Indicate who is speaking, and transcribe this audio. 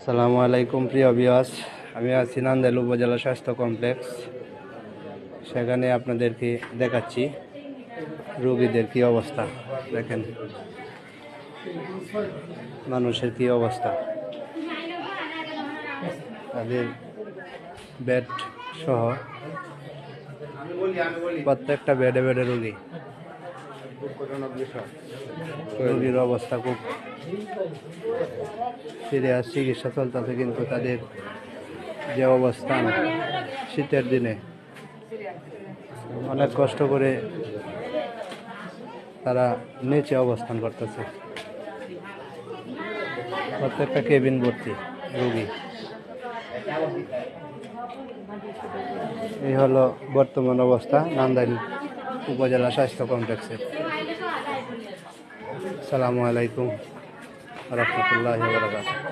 Speaker 1: আসসালামু আলাইকুম প্রিয় ভিউয়ার্স, আমি আছি নান্দাইল উপজেলা স্বাস্থ্য কমপ্লেক্স। সেখানে আপনাদেরকে দেখাচ্ছি রোগীদের কি অবস্থা। দেখেন মানুষের কি অবস্থা, তাদের বেড সহ প্রত্যেকটা বেডে বেডে রোগী। রোগীর অবস্থা খুব সিরিয়াস, চিকিৎসা চলতেছে, কিন্তু তাদের যে অবস্থান শীতের দিনে অনেক কষ্ট করে তারা নিচে অবস্থান করতেছে। প্রত্যেকটা কেবিন ভর্তি রোগী। এই হলো বর্তমান অবস্থা নান্দাইল উপজেলা স্বাস্থ্য কমপ্লেক্সের। আসসালামু আলাইকুম রহমতুল্লাহি ওয়া বারাকাতুহু।